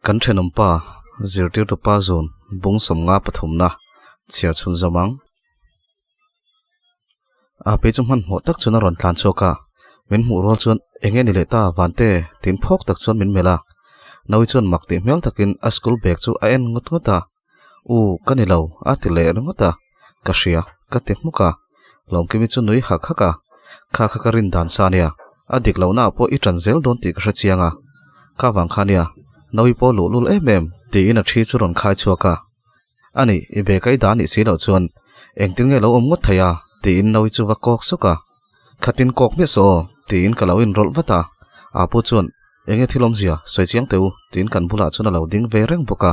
kan thenom pa zirtir to pa zone bung somnga pathumna chia chun zamang a pe chumhan ho tak chuna ron tlan choka min mu rol chun enge ni leta wante tin phok tak chun min mela nawi chun makti mel takin a school bag chu a en ngut ngota u kanilo a tile ngota kashia katek muka longkimi chu nui hak haka kha kha karin dan sania adik launa po I tranzel don ti ka chianga ka wang khania nawi po lulul emem ti in a thi chu ron khai chuaka ani I be kai dan I si lo chuan engtin nge lo om ngot thaya ti in nawi chu wa kok soka khatin kok me so ti in kalau in rol wata a pu chuan enge thilom zia soi chiang teu tin kan bula chuna lo ding ve reng boka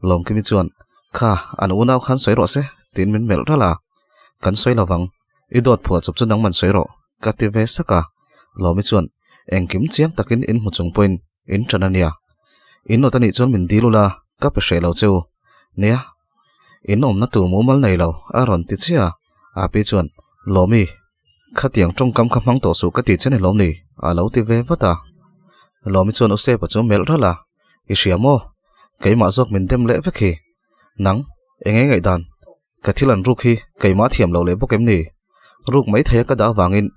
longkimi chuan kha an unau khan soi ro se tin min mel rala kan soi lawang I dot phua chup chu nang man soi ro ka ti ve saka lomi chuan engkim chiang takin in muchung point in chanania in otani chuan min dilula ka pe shelo cheu nia in om na tu mu mal nei lo a ron ti chia a pi chuan lomi khatiang trong kam khamang to su ka ti chane lom ni a lo ti ve wata lomi chuan ose pa chu mel rala I siamo keima zok min dem le vekhi nang enge ngai dan kathilan ruk hi keima thiam lo le bokem ni ruk mai thaya ka da wangin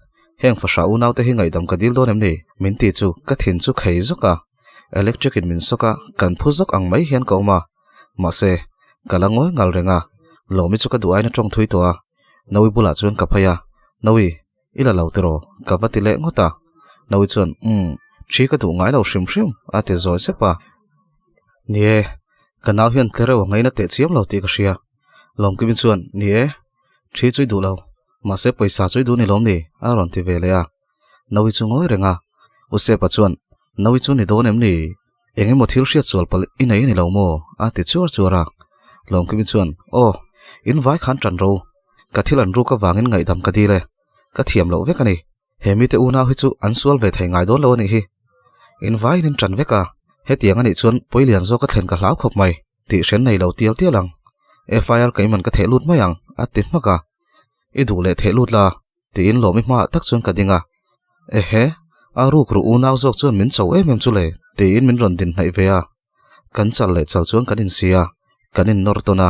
heng fasha u naw te hi ngai dam ka dil don em ni min ti chu ka thin chu khei zoka electric in min soka kan phu zok ang mai hian ko ma se kalangoi ngal renga lomi chu ka duai na tong thui to a nawi bula chuan ka phaya nawi ila lo tero ka watile ngota nawi chuan chi ka du ngai lo shrim shrim a te zoi se pa nie kanaw hian tlere wa ngai na te chiam lo ti ka sia lom ki bin chuan nie chi chui du lo ma se paisa chui du ni lom ni a ron ti ve le a nawi chu ngoi renga u se pa chuan nawi chu ni don em ni enge mo thil ria chol pal inai ni lo mo a ti chur chura lom ki bin chuan o in vai khan tran ro ka thilan ru ka wangin ngai dam ka di le ka thiam lo vek ani hemi te una hi chu an sual ve thai ngai don lo ni hi in vai nin tran veka he tiang ani chuan poilian zo ka thlen ka hlau khop mai ti shen nei lo tial tialang fire kaiman ka thelut mayang a tin maka I du le thelut la ti in lomi ma tak chuan ka dinga he a ru kru unaw zok chuan min chaw em chu le ti in min ron din hnai ve a kan chal le chal chuan kan in sia kan in nortona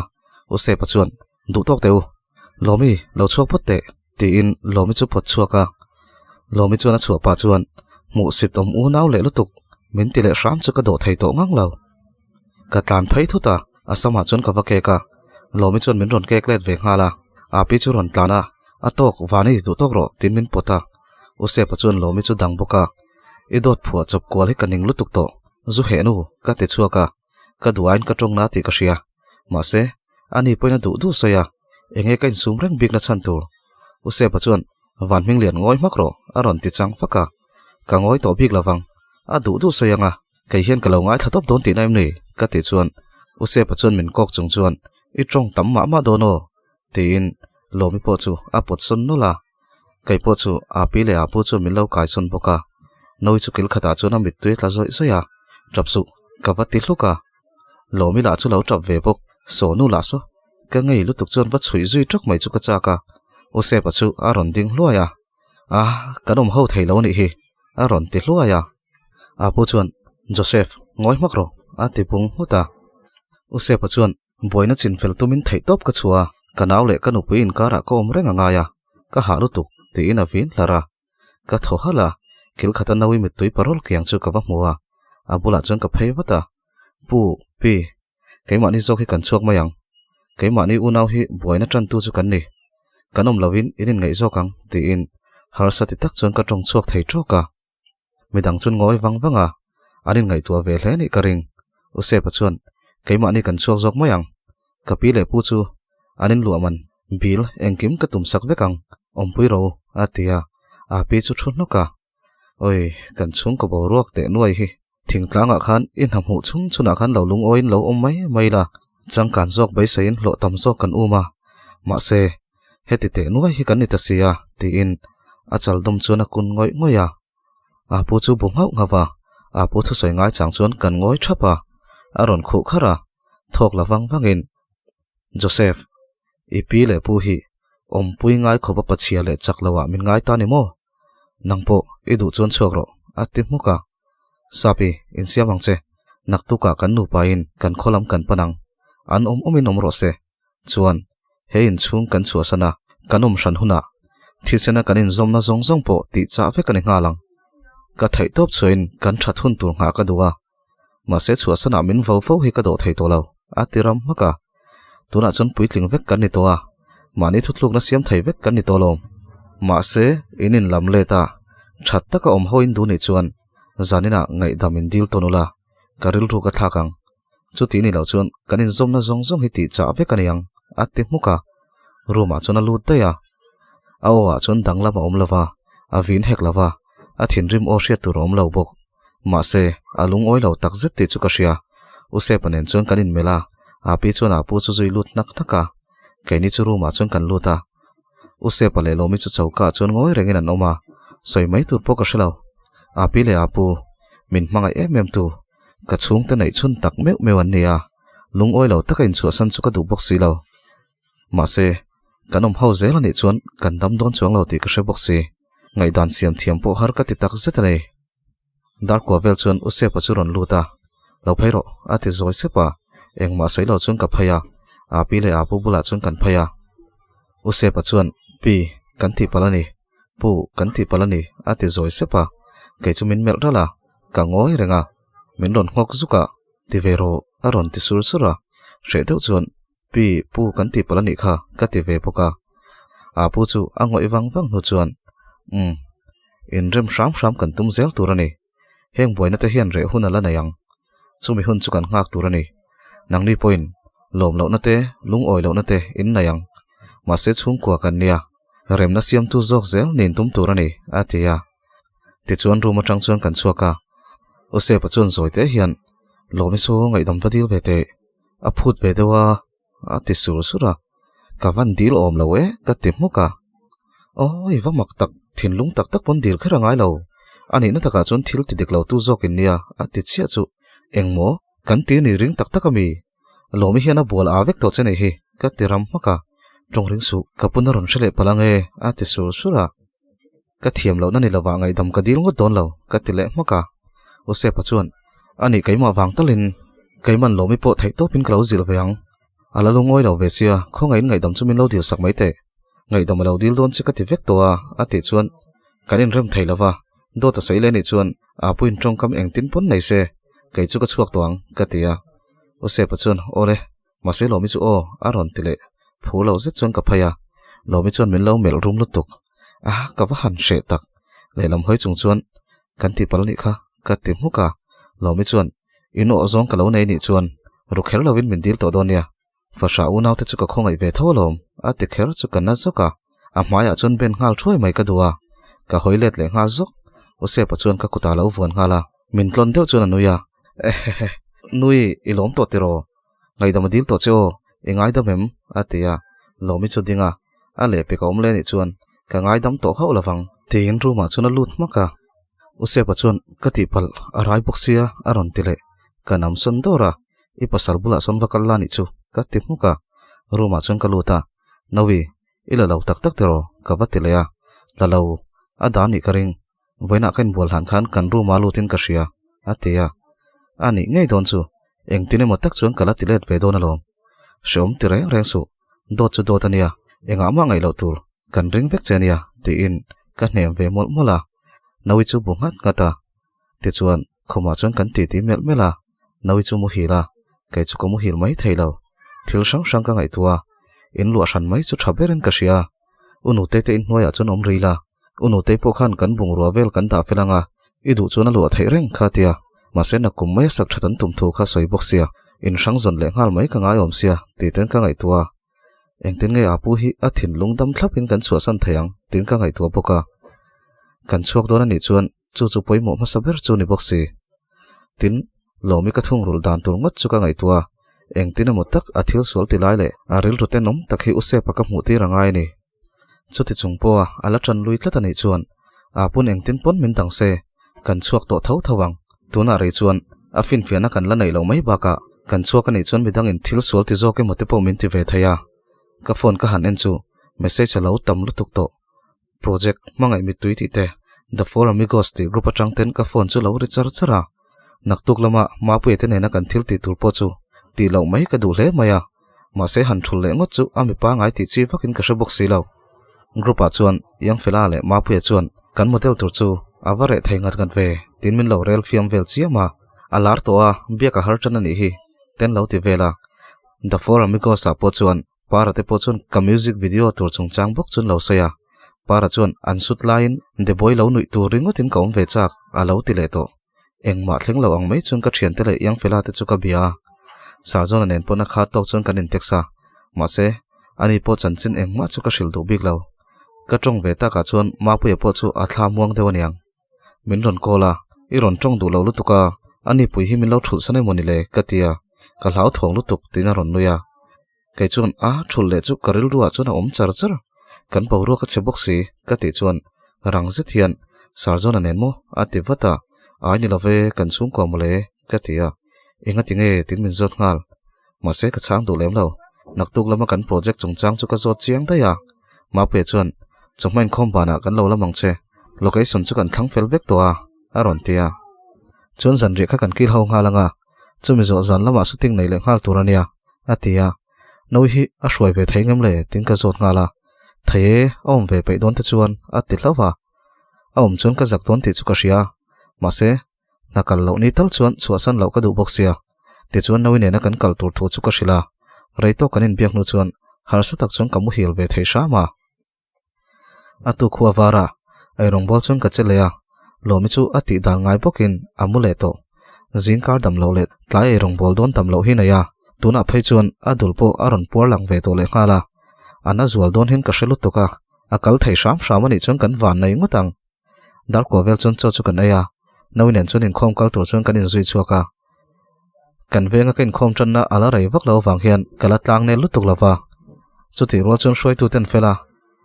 o se pa chuan du tok teu lomi lo chok potte ti in lomi chu pot chuaka lomi chuan a chua pa chuan mu sit om unaw le lutuk min ti le ram chu ka do thei to ngang lo ka tlan phei thuta asama chuan ka vake ka lomi chuan min ron kek let ve ngala a pi chu ron tlana a tok wani du tok ro tin min pota u se pa chuan lomi chu dang boka I dot phua chop kwal hi kaning lutuk to zu he nu ka te chuaka ka duain ka tong na ti ka sia ma se ani poina du soya enge kain sum reng big na chan tur u se pa chuan van ming lian ngoi mak ro a ron ti chang faka ka ngoi to big lawang a du soya nga kai hian ka lo ngai thatop don ti naim ni ka ti chuan u se pa chuan min kok chung chuan I trong tam ma dono tin lomi po chu a pot son no la kai po chu a pi le a pu chu min lo kai son boka noi chu kil khata chu na mit tui tla zoi soya trapsu ka wati hluka lomi la chu lo trap ve bok so nu la so ka ngei lu tuk chuan wa chui zui trak mai chu ka cha ka o se pa chu a ron ding hluaya a kanom ho thei lo ni hi a ron ti hluaya a pu chuan Joseph ngoi mak ro a ti pung huta o se pa chuan boina chin fel tumin thei top ka chua kanaw le kanu puin kara kom renga ngaya ka halu tuk ti in a vin lara ka tho hala kil khata nawi mit tui parol kyang chu ka wa muwa abula chon ka phei wata pu pi keima ni zok hi kan chuak mayang keima ni unaw hi boina tran tu chu kan ni kanom lovin inin ngai zokang ti in harsati tak chon ka tong chuak thei troka midang chun ngoi wangwanga anin ngai tua ve hle ni karing u se pa chuan keima ni kan chuak zok mayang kapi le pu chu anin luaman bil engkim ka tum sak vekang ompui ro atia a pi chu thun no ka oi kan chung ko bo ruak te nuai hi thingtlanga khan in ham hu chung chuna khan lo lung oin lo om mai la chang kan zok bai sein lo tam zok kan uma ma se heti te nuai hi kan ni ta sia ti in achal dom chuna kun ngoya a pu chu bu ngau ngawa apu thu soi ngai chang chuan kan ngoi thapa aron khu khara thok lawang wangin Joseph ipi le pu hi pui ngai khoba pachia le chaklawa min ngai ta ni mo nangpo idu chuan chokro atimuka sapi in siamang che naktuka kan nu pain kan kholam kan panang an omin ro se chuan he in chung kan chuasana kanom ran huna thisena kanin zomna zong po ti cha ve kan ngalang ka thai top chuin kan tha thun tur nga ka duwa ma se chuasana min vo hi ka do thai to lo atiram maka tuna chon puitling vek kan ni to a mani thutluk na siam thai vek kan ni to lom ma se inin lam le ta that taka hoin du ni chuan zanina ngai damin dil tonula karil ru ka thakang chuti ni lo chuan kanin zomna zong hi ti cha vek kaniang ati muka ruma chona lut ta ya awa chon danglama omlova avin heklava athin rim o hriat tur om lo bok ma se alung oi lo tak zet ti chu ka ria use panen chon kanin mela api chon apu chu zui lut nak naka kaini chu ruma chon kan luta use pale lomi chu chauka chon ngoi rengin an oma soi mai tur po ka shelo api le apu min manga tu ka chung ta nei chun tak mewan nia lung oi lo takain chu san chu ka du bok si lo ma se kanom hau zel ani chuan kan dam don chuang lo ti ka hre bok si ngai dan siam thiam po har ka ti tak zet nei dar ko vel chuan use pa chu ron luta lo phairo ati zoi sepa engma sei lo chuan ka phaya api le apu bula chuan kan phaya use pa chuan pi kan ti palani pu kan ti palani ati zoi sepa ke chumin mel dala ka ngoi renga min ron ngok zuka ti vero aron ti sur sura hre deuh chuan pi pu kan ti palani kha ka ti ve poka apu chu angoi wang nu chuan in rem sham kan tum zel turani heng boina te hian re hun ala nayang chumi hun chu kan ngak turani nangni point lom lo na te lung oi lo na te in nayang ma se chung kwa kan nia rem na siam tu zok zel nin tum turani atia ti chuan ruma tang chuan kan chuaka ose pa chuan zoi te hian lomi so ngai dam vadil ve te a phut ve dewa ati sur sura ka van dil om lo e ka ti muka oi wamak tak thin lung tak pon dil khara ngai lo ani na taka chon thil ti dik lo tu zok in nia ati chia chu engmo kan ti ni ring tak ami lomi hian a bol avek to chene hi ka ti ram maka tong ring su ka puna ron shele palange ati sur sura ka thiam lo na ni lawa ngai dam ka dil ngot don lo ka ti le maka ose pa chuan ani kaima wang talin kaiman lomi po thai to pin klo zil veang ala lungoi lo ve sia khongai ngai dam chumin lo dil sak mai te ngai dam lo dil don chika ti vek to a ati chuan kanin rem thai lawa do ta sei le ni chuan apuin tong kam eng tin pon nei se kai chu ka chuak toang ka tia ose pa chuan ole mase lomi chu o aron tile phulo ze chuan ka phaya lomi chuan min lo mel rum lutuk ka wa han she tak lelam hoi chung chuan kan ti pal ni kha ka ti muka lomi chuan ino zong ka lo nei ni chuan rukhel lovin min dil to donia fasha unaw te chu ka khongai ve tholom ati kher chu kan na zoka a hmaya chun ben ngal throi mai ka duwa ka hoilet le ngal zok ose pa chuan ka kuta lo von ngala min tlon deuh chuan anuya nui ilom to tero ngai dam dil to cheo engai da mem atia lomi chu dinga a le pe ka omle ni chuan ka ngai dam to hau lawang tin ru ma chuna lut maka use pa chuan ka ti pal arai boxia aron tile ka nam son dora i pasal bula son vakal la ni chu ka ti muka ru ma chun ka luta nawi ila lo tak tero ka vatilaya lalo adani karing voina kan bol han khan kan ru ma lutin ka ria atia ani ngei don chu engtine mo tak chuan kala tilet ve don alom shom tire reng su do chu do tania enga ma ngai lo tur kan ring vek chenia ti in ka nem ve mol mola nawi chu bungat ngata ti chuan khoma chuan kan ti mel mela nawi chu mu hila kai chu ko mu hil mai thailo thil sang ka ngai tua in lu ran mai chu thaberin ka ria unu te in hnoya chun om reila unu te po khan kan bung ro vel kan ta felanga idu chuna lu thai reng khatia masena kum mai sak thatan tum thu kha soi boxia in sang zon le ngal mai ka ngai om sia ti ten ka ngai tua engten nge apu hi a thin lungdam thlapin kan chua san thayang tin ka ngai tua poka kan chuak don ani chuan chu poimo ma saber chu ni boxi tin lomi ka thung rul dan tur ngot chu ka ngai tua engtin mo tak athil sol ti lai le aril rute nom takhi use paka mu ti rangai ni chuti chungpo ala tran lui tlat ani chuan apun engtin pon min tang se kan chuak to thau thawang tuna rei chuan a fin fiana kan la nei lo mai baka kan chuak ani chuan midang in thil sual ti zo ke mote po min ti ve thaya ka phone ka han en chu message alo tam lu tuk to project mangai mi tui ti te the four amigos ti group atang ten ka phone chu lo ri char chara naktuk lama ma pu ete nena kan thil ti tur po chu ti lo mai ka du hle maya ma se han thul le ngot chu ami pa ngai ti chi vakin ka shabok si lo group a chuan yang fela le ma pu e chuan kan model tur chu avare thaingat kan ve tin min lo rel fiam vel chiama alar to a bia ka har tan ani hi ten lo ti vela the four amigos a po chuan para te po chuan ka music video tur chung chang bok chun lo saya para chuan an sut line the boy lo nui tu ringotin kaum ve chak a lo ti le to engma thleng lo ang mai chun ka thian te le yang fela te chu ka bia sarjon anen pona kha tok chun kan in teksa ma se ani po chanchin engma chu ka hril du bik lo ka tong ve ta ka chuan ma pu e po chu a thla muang dewaniang min ron kola I ron tong du lo lutuka ani pui hi min lo thul sanai moni le katia ka hlau thong lutuk tina ron nuya kai chuan a thul le chu karil ruwa chuan a om char char kan pawro ka chebok si ka ti chuan rang zet hian sarjon anen mo ati wata ai ni love kan chung ko mole ka tia inga tinge tin min zot ngal ma se ka chang du lem lo naktuk lama kan project chung chang chu ka zot chiang da ya ma pe chuan chongmain khom bana kan lo lamang che location chu kan thang fel vek to a aron tia chon zan ri kha kan kil ho nga langa chumi zo zan lama shooting nei le ngal turania atia noi hi a shwai ve theingam le tin ka zot nga la thaye om ve pe don te chuan ati hlawa om chon ka zak don ti chu ka ria ma se nakal lo ni tal chuan chuasan lo ka du boxia te chuan noi ne na kan kal tur thu chu ka hrila reito kanin biak nu chuan har sa tak chuan kamu hil ve thei sha ma atu khuwa wara ai rong bol chuan ka chelea lomi chu ati dal ngai bokin amule to zingkar dam lo le tlai rong bol don tam lo hi na ya tuna phei chuan adulpo aron por lang ve to le khala ana zual don hin ka shelu to ka akal thei sham shamani chuan kan van nei ngotang dar ko vel chon chu kan aya noinen chuan in khom kal tur chuan kan in zui chuaka kan venga ken khom tan na ala rei vak lo wang hian kala tlang ne lutuk lawa chuti ro chuan shoi tu ten fela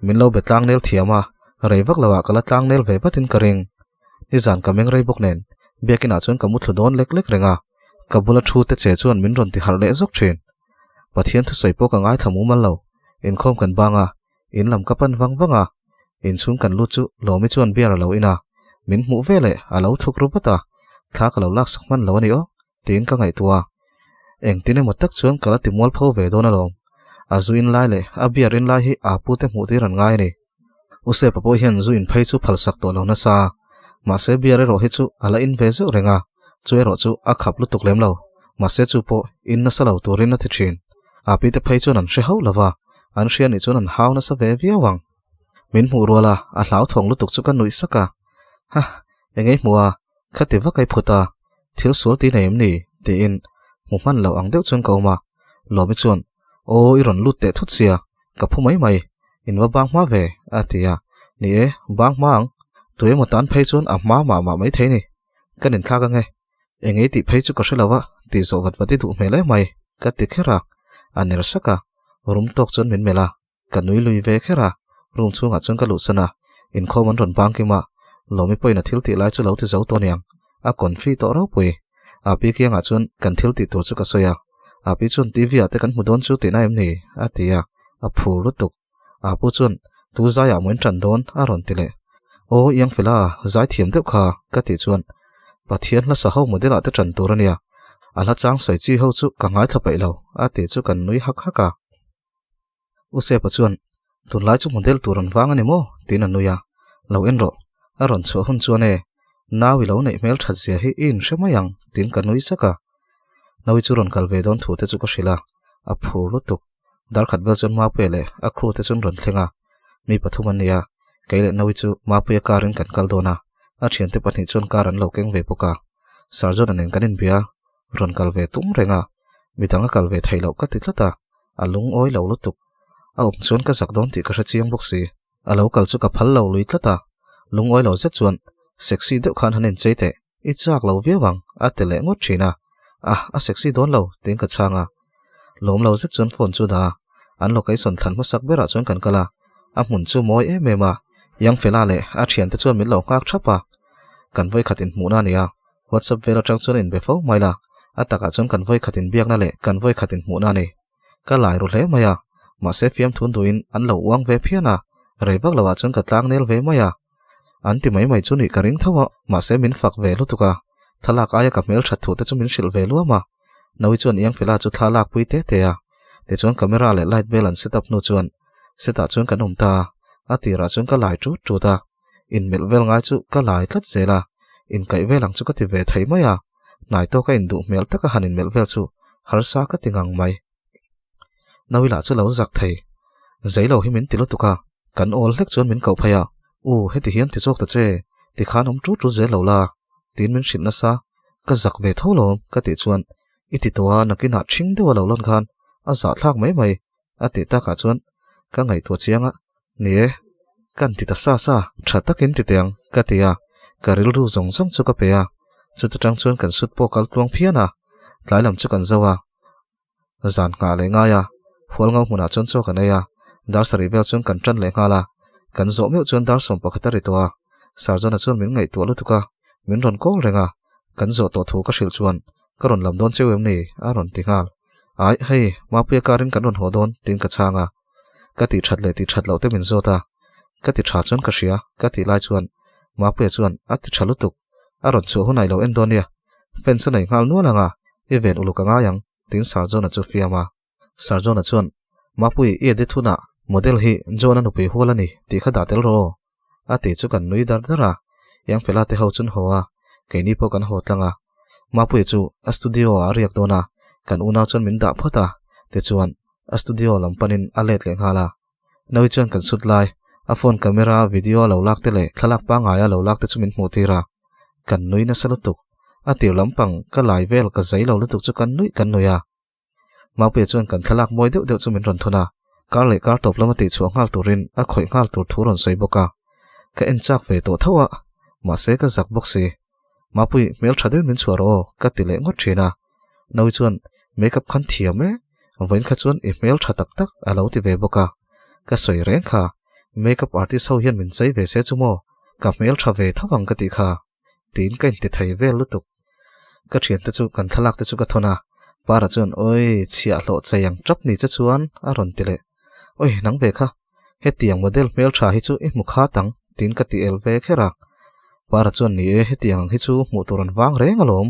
min lo betlang nel thiama rei vak lawa kala tlang nel ve batin karing izan kameng rei bok nen biakina chuan kamut thlodon lek lek renga kabula thu te che chuan min ron ti har le zok thin pathian thu soi pok angai thamu mal lo in khom kan banga in lam kapan wang wanga in chung kan lu chu lomi chuan biar lo ina min mu vele alo thuk rupata thak lo lak sakman lo ani o tin ka ngai tua eng tine motak chuan kala ti mol pho ve dona lo azu in lai le a biar in lai hi a pu te mu ti ran ngai ni use papo hian zu in phei chu phal sak to lo na sa ma se biar ro hi chu ala in ve zo renga chue ro chu a khap lu tuk lem lo ma se chu po in na salo turin na ti thin a pi te phei chu nan hre ho lawa an hrian ni chu nan haw na sa ve viawang min mu rola a hlau thong lu tuk chu kan nui saka ha engei muwa khati wa kai phuta thil sul ti neim ni ti in mu man lo ang deuh chuan kauma lomi chuan o iron lut te thut sia ka phu mai mai in wa bang ma ve atia ni e bang mang tuye mo tan phei chuan a ma mai thei ni kan in thla ka nge engei ti phei chu ka hrelawa ti zo wat wati du mele mai ka ti khera anir saka rum tok chuan min mela ka nui lui ve khera rum chunga chuan ka lu sana in khomon ron bang ki ma lomi poina thil ti lai chu lo ti zo to niang a kon fi to ro pui a pi kianga chuan kan thil ti tur chu ka soya a pi chuan tv ate kan mudon chu ti na em ni atia a phu lutuk a pu chuan tu za ya moin tran don a ron ti le o yang fela zai thiam deuh kha ka ti chuan pathian la sa ho model ate tran tur ania ala chang sai chi ho chu ka ngai thapai lo ate chu kan nui hak haka use pa chuan tun lai chu model turan wang ani mo tin anuya lo en ro aron chu hun chuan e nawi lo nei mel that zia hi in hremayang tin kan nui saka nawi chu ron kalve don thu te chu ka hrila a phu lutuk dar khat bel chon ma pele a khru te chon ron thlenga mi pathum ania kaile nawi chu ma pu ya karin kan kal dona a thian te pathni chon karan lo keng ve poka sarjon anen kanin bia ron kalve tum renga midanga kalve thailo ka ti thlata alung oi lo lutuk a om chon ka zak don ti ka hra chiang boxi a lo kal chu ka phal lo lui thlata lung oi lo zet chuan sexy deuh khan hanen cheite I chak lo viawang a tele ngot thina a sexy don lo tin ka changa lom lo zet chuan phone chu da an location thlan ma sak bera chuan kan kala a hmun chu moi em a yang fela le a thian te chuan min lo ngak thapa kan voi khatin hmuna nia WhatsApp vela trang chuan in be fo mai la ataka chuan kan voi khatin biak na le kan voi khatin hmu na ni ka lai ru hle maya ma se fiam thun duin an lo wang ve phiana reivak lawa chuan ka tlang nel ve maya an ti mai chu ni ka ring thawa ma se min fak ve lu tuka thalak aya ka mel thathu te chu min shil ve lu ma nawi chuan yang fela chu thalak pui te te a te chuan camera le light velan setup nu chuan seta chuan kan umta atira chuan ka lai chu ta in mel vel ngai chu ka lai tlat zela in kai velang chu ka ti ve thei maya nai to ka in du mel taka hanin mel vel chu har sa ka tingang mai nawila chu lo zak thei zailo hi min tilu tuka kan ol hlek chuan min kau phaya heti hian ti chok ta che ti khan chu ze lo la tin min shin na sa ka zak ve tholom ka ti chuan iti towa nakina thing dewa lo lon khan a za thlak mai ati ta ka chuan ka ngai to chianga ni kan ti ta sa thattakin ti teng ka tia karil ru zong chu ka pe a chu tang chuan kan sut po kal tuang phiana tlailam chu kan zawa zan nga le nga ya hol ngau huna chon cho kan ya dar sari vel chuan kan tran le nga la kan zo meu chuan dar som pakhatari towa sarjana chuan min ngai to lu tuka min ron kol renga kan zo to thu ka hril chuan ka ron lam don chewem ni a ron tingal ai hei ma pe karin kan ron hodon tin ka changa ka ti that lo te min zota ka ti tha chuan ka hria ka ti lai chuan ma pe chuan a ti thalu tuk a ron chu hunai lo en donia fence nei ngal nu langa event uluka nga yang tin sarjona chu fiama sarjona chuan ma pui e de thuna model hi jona nu pe holani ti kha da tel ro a ti chu kan nui dar dara yang fela te ho chun howa keini po kan hotlanga ma pui chu a studio a riak dona kan una chuan min da phota te chuan a studio lampanin a let le ngala nawi chuan kan sut lai a phone camera video lo lak te le thalak pa nga ya lo lak te chu min hmu tira kan nui na salutuk a tir lampang ka lai vel ka zai lo lutuk chu kan nuya ma pui chuan kan thalak moi deuh chu min ron thuna kar le kar top lamati chu ngal turin a khoi ngal tur thu ron sei boka ka en chak ve to thawa ma se ka zak bok si ma pui mel thadel min chuaro ka ti le ngot thina nawi chuan makeup khan thiam voin kha chuan email tha tak alo ti ve boka ka soi reng kha makeup artist ho hian min chei ve se chumo ka mail tha ve thawang ka ti kha tin kain ti thei vel lutuk ka thian te chu kan thalak te chu ka thona para chuan oi chia hlo chayang trap ni cha chuan a ron ti le oi nang ve kha he tiang model mail tha hi chu i mukha tang tin ka ti el ve khera para chuan ni he tiang hi chu mu turan wang reng alom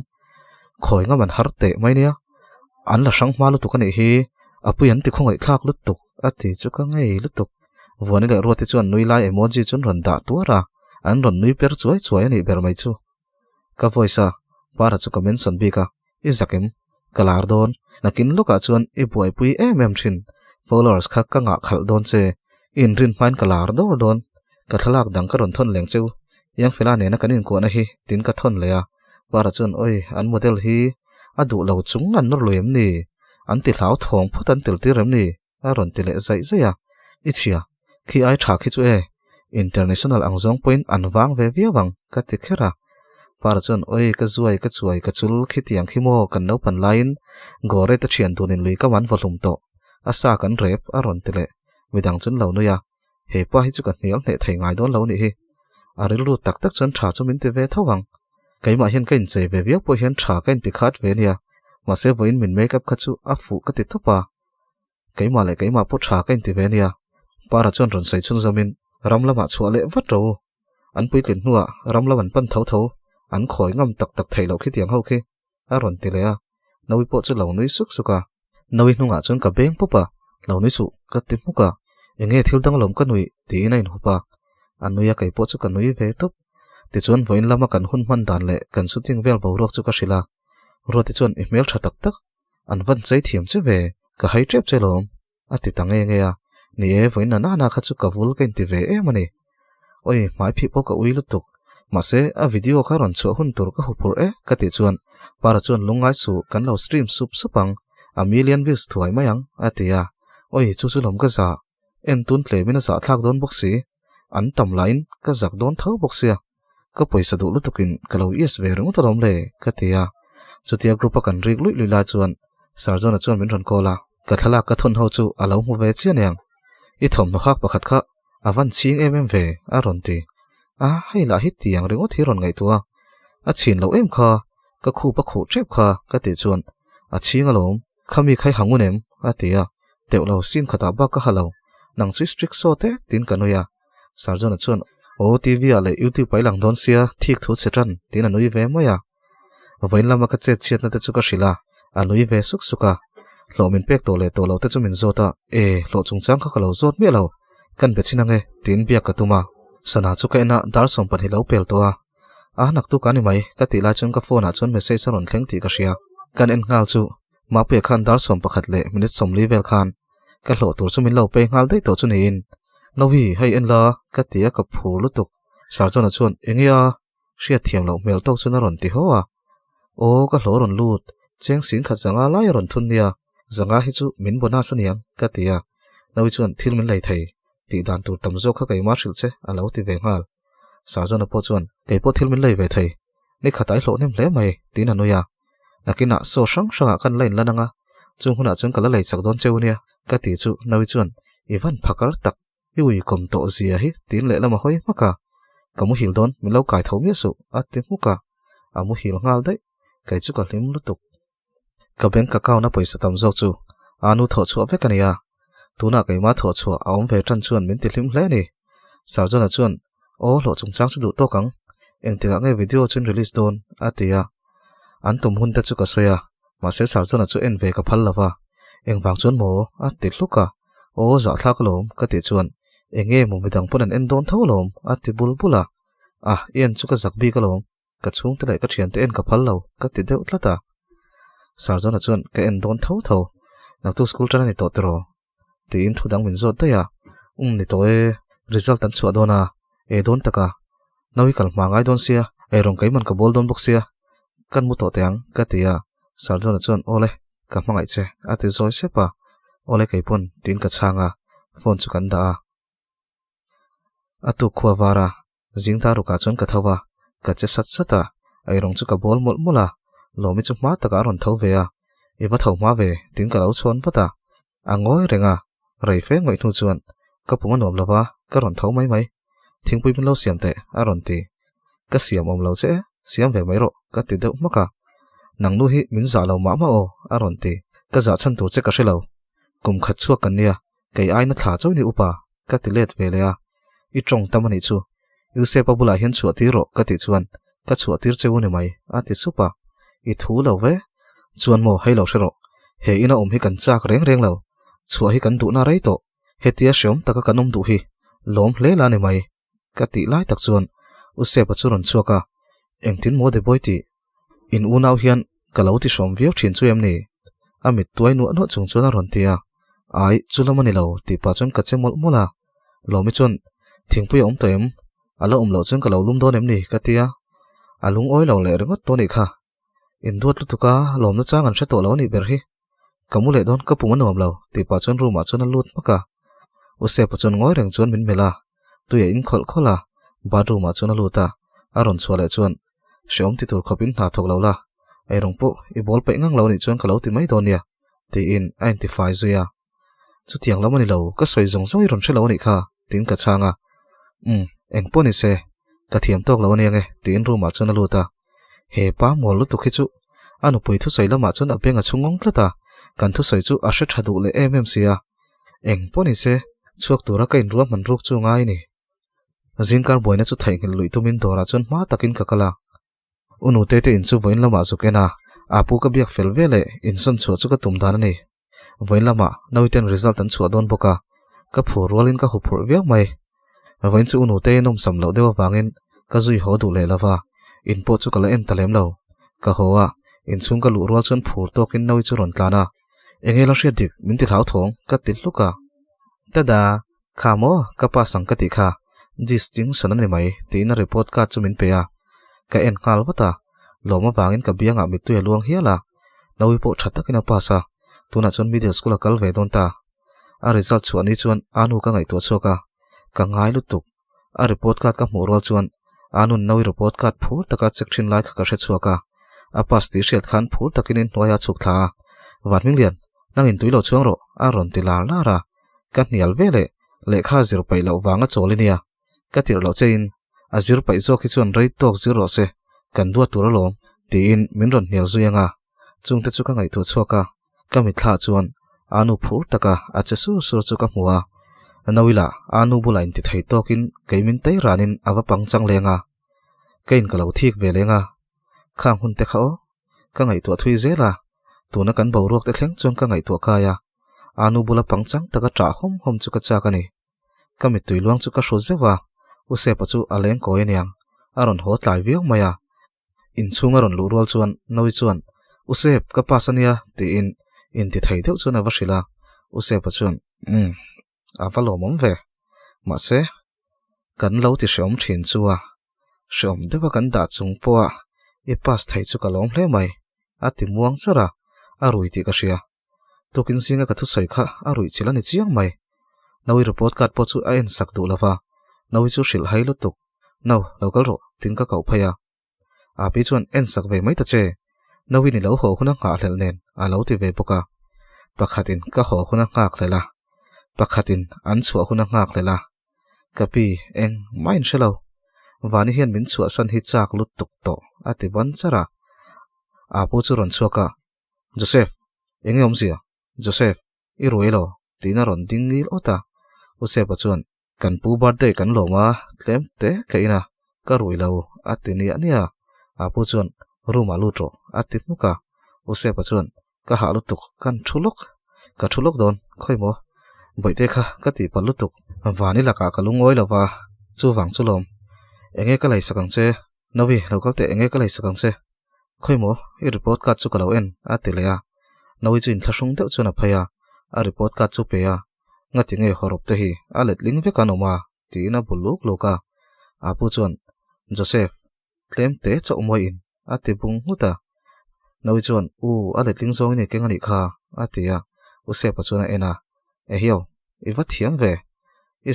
khoi nga man har te mai nia an la sang malu tukani hi apuyan ti khongai thlak lutuk ati chu ka ngei lutuk voni le ro ti chuan nui lai emoji chun ron da tuara an ron nui per chuai ani ber mai chu ka voice para chu comment son bi ka i zakem kalar don nakin luka chuan i buai pui thin followers kha ka nga khal don che in rin main kalar dor don ka thalak dang ka ron thon leng cheu yang fela ne na kanin ko na hi tin ka thon le a para chuan oi an model hi adu lo chung an nor loem ni an ti hlau thong photan tel ti rem ni a ron ti le zai zaya ichia khi ai tha khi chu international angjong point an wang ve viawang ka ti khera para chuan oi ka zuai ka chuai ka chul khi tiang khi mo kan no pan line gore ta thian tunin lui ka wan volum to asa kan rep a ron ti le midang chun lo nu ya he pa hi chu ka hnial ne thei ngai don lo ni hi aril ru tak chun tha chu min ti ve thawang kaima hian kain chei ve viak po hian tha kain ti khat ve nia ma se voin min makeup kha chu a fu ka ti thopa kaima po tha kain ti ve nia para chon ron sei chun zamin ramlama chuale vat ro an puitlin nuwa ramlawan pan tho an khoi ngam tak thei lo khi tiang ho khi a ron ti le a nawi po chu lo nui suka nawi hnunga chun ka beng popa lo nui su ka ti muka enge thil dang lom ka nui ti nain hopa an nuya kai po chu ka nui ve top ti chuan voin lama kan hun man dan le kan shooting vel borok chu ka hrila ro ti chuan email tha tak an van chei thiam che ve ka hai trep che lom ati tange nge a ni e voin na kha chu ka vul kain ti ve mani oi mai phi po ka ui lutuk ma se a video kha ron chu hun tur ka hupur ka ti chuan para chuan lungai su kan lo stream supang a million views thuai mayang atia oi chu lom ka za en tun tle mina za thlak don boxi an tam line ka zak don thau boxia ka poisa du lutukin kalo yes ve rung to lom le ka tia chutia group kan rik lui la chuan sarjona chuan min ron kola ka thala ka thon ho chu alo mu ve chianiang I thom no hak pakhat kha avan ching ve a ron ti a haila hi tiang ringo thi ron ngai tua a chin lo em kha ka khu pa khu trep kha ka ti chuan a chinga lom khami khai hangunem atia teulo sin khata ba ka halo nang chu strict so te tin kanuya sarjona chuan OTV ale YouTube pai lang don sia thik thu chetran tin anui ve moya vain lama ka chet chet na te chu ka shila anui ve suk suka lomin pek to le to lo te chu min zota lo chungchang kha khalo zot me lo kan bechina nge tin bia ka tuma sana chu ka na dar som pan hi lo pel to a nak tu ka ni mai ka ti la chung ka phone a chun message saron thleng ti ka sia kan en ngal chu ma pe khan dar som pakhat le minute som level khan ka hlo tur chu min lo pe ngal dei to chu niin novi hay en la ka tia ka phur lutuk sarjona chuan engia ria thiam lo mel to chuna ron ti ho o ka hlo ron lut cheng sin kha changa lai ron thun nia zanga hi chu min bona saniang ka tia novi chuan thil min lai thei ti dan tur tam zo kha kai ma thil che alo ti ve ngal sarjona po chuan kai po thil min lai ve thei ni khatai hlo nem hle mai tin anuya nakina so sang sanga kan lain lananga chung huna chung kala lai chak don cheu nia ka ti chu novi chuan ivan phakar tak iwi kom to zia hi tin le lama hoi maka kamu hil don min lo kai thau mi su ati muka amu hil ngal dai kai chu ka hlim lutuk ka bank account na paisa tam zo chu anu tho chu ve kania tuna kai ma tho chu aom ve tran chuan min ti hlim hle ni sarjona chuan o lo chungchang chu du to kang engtinga nge video chun release don atia antum hun ta chu ka soya ma se sarjona chu en ve ka phal lawa engwang chuan mo ati hluka o za thlak lom ka ti chuan enge mu midang pon an en don tho lom ati bulbula yen chu ka zakbi ka lom ka chung te lai ka thian te en ka phal lo ka ti deuh tlata sarjona chuan ka en don tho nak tu school tran ni to tro ti in thu dang min zot ta ya ni to e result an chu adona e don taka nawi kal ma ngai don sia e rong kai man ka bol don box sia kan mu to teang ka ti ya sarjona chuan ole ka mangai che ati zoi sepa ole kai pon tin ka changa phone chu kan da atu khwawara jingta ru ka chon ka thawa ka che sat sata ai rong chu ka bol mol mola lomi chu ma taka ron tho ve ewa tho ma ve tin ka lo chon pata angoi renga rei fe ngoi thu chuan ka puma nom lawa ka ron tho mai thingpui min lo siam te a ron ti ka siam om lo che siam ve mai ro ka ti deuh maka nang nu hi min za lo ma o a ron ti ka za chan tur che ka hrelo kum khat chuak kan nia kai ai na thla chau ni upa ka ti let ve le I trong tamani chu use pabula hian chu ti ro ka ti chuan ka chu tir cheu ni mai a ti supa I thu lo ve chuan mo hei lo shero he ina hi kan chak reng lo chu hi kan du na rei to he tia shom taka kanom du hi lom hle la ni mai ka ti lai tak chuan use pa churon chuaka engtin mo de boy ti in unau hian kalau ti shom viau thin chu em ni amit tuai nu no chung chuna ron tia ai chulamani lo ti pa chon ka chemol mola lomi chon thingpui om toem alo lo chung kalau lum don em ni ka tia alung oi lo le rengot to ni kha in duat lutuka lom na chang an hre to lo ni ber hi kamule don ka puma nom lo ti pa chon ruma chon lut maka use pa chon ngoi reng chon min mela tuya in khol khola bathroom ma chon luta aron chwale chon shom ti tur khopin na thok lo la ai rong po I bol pe ngang lo ni chon kalau ti mai don ya ti in identify zuya chu tiang lamani lo ka soi zong zong ron hre lo ni kha tin ka changa eng po ni se ka thiam tok lo ni nge tin ruma chon luta he pa mol lu tu khi chu anu pui thu sai lama chon apenga chungong tlata kan thu sai chu a hre thadu le mmc a eng po ni se chuak tura kain ruam man ruk chu ngai ni jingkar boina chu thai ngil lui tumin dora chon ma takin ka kala unu te in chu voin lama chu kena apu ka biak fel vele in son chu ka tum dan ni voin lama noiten result an chu don boka ka phur rolin ka hupur viak mai voin chu unu te nom sam lo dewa wangin ka zui ho du le lawa in po chu kala en talem lo ka hoa in chung ka lu rol chon phur tokin noi chu ron tlana engela hria dik min ti thau thong ka til luka tada khamo ka pa sang ka ti kha distinction ani mai tin report ka chumin pe a ka en kal wata loma wangin ka bianga mitu luang hiala nawi po thatakina pasa tuna chon middle school kal ve don ta a result chu ani chuan anu ka ngai to choka ka ngai lutuk a report card ka morol chuan anun nawi report card phur taka section lai ka hre chuaka a pas ti hriat khan phur takinin noya chuk tha warming lian nangin tuilo chuang ro a ron ti lar lara ka hnial vele lekha zir pai lo wanga cholinia ka tir lo chein a zir pai zo khi chuan rei tok zero se kan duat tur lom tiin min ron hnial zuyanga chung te chu ka ngai tu chuaka ka mi thla chuan anu phur taka ache sur chu ka hmuwa nawila anu bulain ti thei tokin keimin tei ranin awa pangchang lenga kein kalo thik ve lenga khang hun te khao ka ngai tu thui zela tuna kan boruak te thleng chuan ka ngai tu kaya anu bula pangchang taka tra hom chu ka cha ka ni ka mi tui luang chu ka hro zewa use pa chu aleng ko eniang aron ho tlai viau maya in chunga ron lu rol chuan noi chuan usep ka pasania ti in ti thei deuh chuan awa hrila usep pa chuan avalo mom ve ma se kan lo ti hreom thin chuwa hreom dewa kan da chung poa I pas thei chu ka lom hle mai ati muang chara arui ti ka hria tukin singa ka thu sai kha arui chilani chiang mai nawi report card po chu a en sak du lawa nawi chu hril hai lutuk nau local ro tin ka kau phaya a pi chuan en sak ve mai ta che nawi ni lo ho khuna nga hlel nen a lo ti ve poka pakhatin ka ho khuna ngak lela pakhatin an chua khuna ngak lela kapi eng main shelo wani hian min chua san hi chak lut tuk to ati ban chara a pu chu ron chuaka Joseph enge omzia Joseph I ruelo tina ron dingil ota usep chuan kan pu birthday kan loma tlem te kaina ka ruilo ati ni ania a pu chuan ruma lutro ati muka usep chuan ka ha lutuk kan thulok don khoimo boite kha ka ti palutuk wani laka kalungoi lawa chu wang chulom enge ka lai sakang che nawi local te enge ka lai sakang che khoimo I report card chu kalo en atelea nawi chu in thlasung deuh chuna phaya a report card chu peya ngati nge horop te hi alet ling ve kanoma tina buluk loka apu chuan Joseph tlem te chawmoi in ati bung huta nawi chuan alet ling zong ni kengani kha atia usep chuna ena ehio iwa thiam ve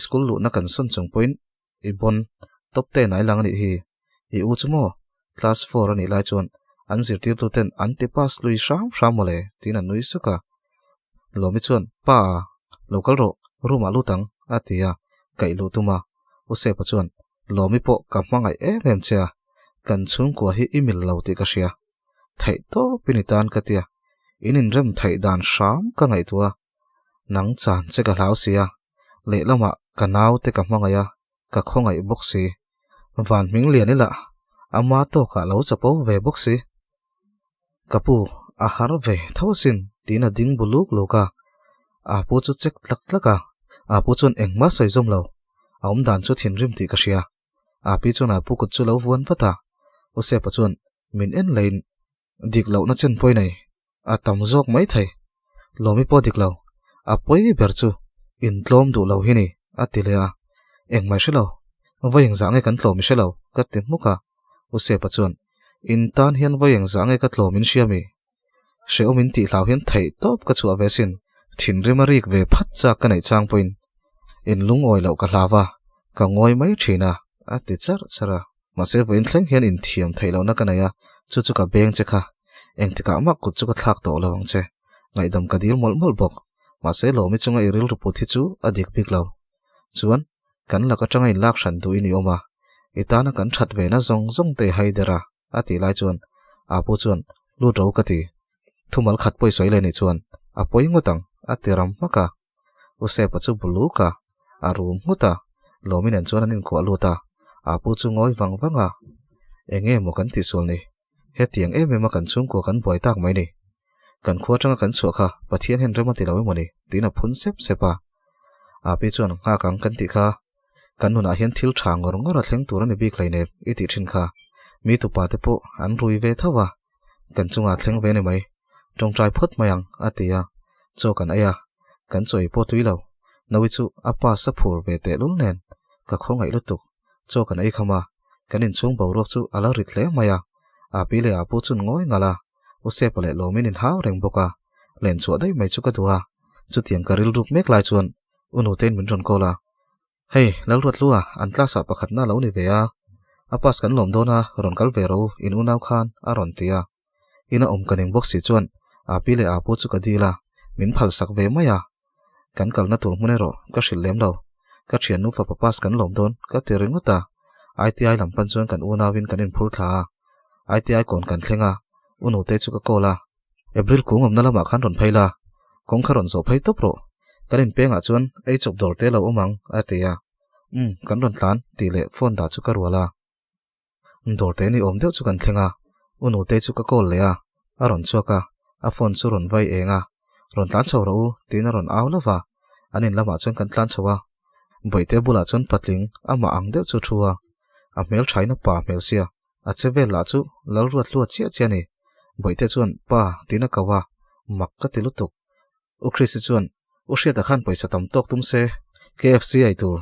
school lu na kan son chung point ibon top 10 ai lang ni hi I u chumo class 4 ani lai chuan an zirtir tu ten anti pass lui sham mole tina nui suka lomi chuan pa local ro ruma lutang atia kai lu tuma usep chuan lomi po ka hmangai em cha kan chung ko hi email lo ti ka hria thei to pinitan ka tia inin rem thei dan sham ka ngai tua nang chan che ka hlau sia le lama ka naw te ka hmangaya ka khongai boxi van ming lianila ama to ka lo chapo ve boxi kapu a har ve thosin tina ding buluk loka a pu chu chek tlaka a pu chun engma sai zom lo aum dan chu thin rim ti ka hria a pi chun a pu kut chu lo vuan pata usep chun min en lein dik lo na chen poi nei a tam jok mai thai lomi po dik lo a poi ber chu in tlom du lo hini atilea engmai shelo voyeng zange kan tlom shelo ka timuka usep chun in tan hian voyeng zange ka tlomin shiami sheomin ti hlau hian thei top ka chu avesin thin rimarik ve phat cha ka nei chang point in lungoi lo ka hlawa ka ngoi mai thina ati chara mase voin thleng hian in thiam theilo na kanaya chu ka beng che kha engtika ma ku chu ka thlak to lawang che ngai dam ka dil mol bok mase lomi chunga iril ru puthi chu adik bik lo chuan kan la ka tanga in lak shan tu ini oma itana kan that ve na zong te haidera ati lai chuan apu chuan lu ro ka ti thumal khat poi soi le ni chuan apoi ngotang atiram maka usep chu buluka arum huta lomin an chuan anin ko luta apu chu ngoi wangwanga enge mo kan ti sul ni he tiang ma kan chung ko kan boi tak mai ni kan khuwa tanga kan chu kha pathian hen rema ti lo mo ni tina phun sepa api chuan nga kang kan ti kha kan nuna hian thil thang ngora thleng tur ani bik laine iti thin kha mi tu pa te po an rui ve thawa kan chunga thleng ve ni mai tong trai phot mayang atia cho kan aya kan choi po tuilo nawi chu apa saphur ve te lul nen ka khongai lutuk cho kan ai khama kanin chung borok chu ala ritle maya api le apu chun ngoi ngala usep le lomin in haw reng boka len chu dai mai chu ka duwa chu tiang karil rup mek lai chuan unu ten min ron kola hei lalruat lua an tlasa pakhat na lo ni ve a apas kan lom dona ron kal ve ro in unaw khan a ron tia ina kaning box si chuan api le apu chu ka dila min phal sak ve maya kan kal na tur mune ro ka hril lem lo ka thian nu fa papas kan lom don ka tiringota ITI lampan chuan kan unawin kan in phur thla ai ti ai kon kan thlenga unu te chu ka kola April kungom na lama khan ron phaila kong kharon zo phai top ro kanin penga chuan ei chop dor te lo omang atia kan ron tlan ti le phone da chu ka ruala dor te ni om deuh chu kan thlenga unu te chu ka kol le a ron chuaka a phone chu ron vai enga ron tlan chho ro tin a ron aw lova anin lama chuan kan tlan chowa boite bula chuan patling ama ang deuh chu thua a mel thaina pa mel sia a chevel la chu lal ruat luat chia chia ni boite chuan pa tina kawa mak ka tilutuk u khrisi chuan u hriat a khan paisa tam tok tum se KFC ai tur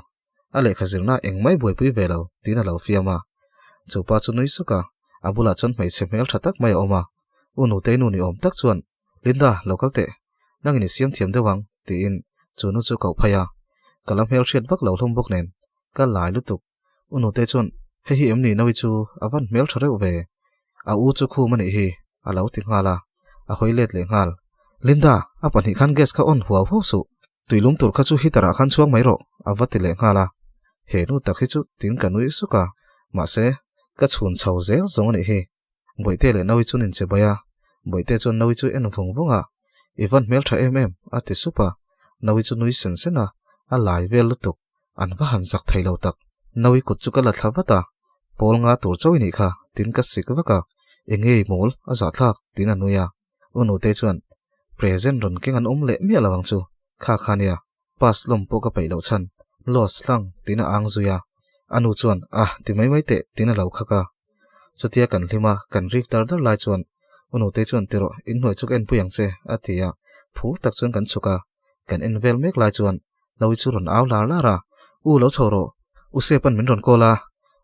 a le khazirna engmai boi pui velo tina lo fiama chupa chu noi suka abula chuan mai chemel thatak mai oma unu te nu ni om tak chuan Linda local te nangini siam thiam dewang ti in chunu chu kau phaya kalam hel hriat vak lo hlom bok nen ka lai lutuk unu te chuan hi emni noi chu awan mel thareu ve a u chu khu mani hi a lo ti ngala a hoilet le ngal Linda a pani khan gas ka on huaw ho su tuilum tur kha chu hitara khan chuang mai ro awati le ngala he nu takhi chu tin kanui suka ma se ka chhun chho zel zong ani hi boite le noi chu nin che baya boite chu noi chu en vung vunga even mel tha ati supa noi chu nui sen sena a lai vel lutuk an va han zak thailo tak noi kut chu kala thlawata pol nga tur chawi ni kha tin ka sik waka engei mol a za thlak tin anuya unu te chuan present ron king an le mi alawang chu kha khania pas lom po ka pailo chan los lang tina ang zuya anu chuan ti mai te tina lo khaka chutia kan hlima kan rik dar lai chuan unu te chuan tero in noi chuk en puyang che atia phu tak chuan kan chuka kan envel mek lai chuan loi chu ron aw lar lara u lo choro u se pan min ron kola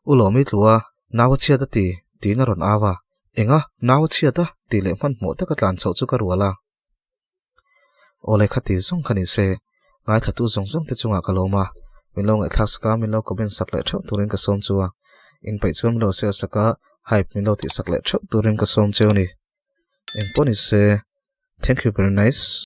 u lo mi tlua naw chia ta ti tina ron awa enga naw chia ta ti le man mo ta ka tlan chho chu ka ruala ole khati zong khani se ngai thatu zong zong te chunga kaloma min lo ngai thak ska min lo comment sak le thau turin ka som chuwa in pai chuam lo se saka hype min lo ti sak le thau turin ka som cheu ni en poni se thank you very nice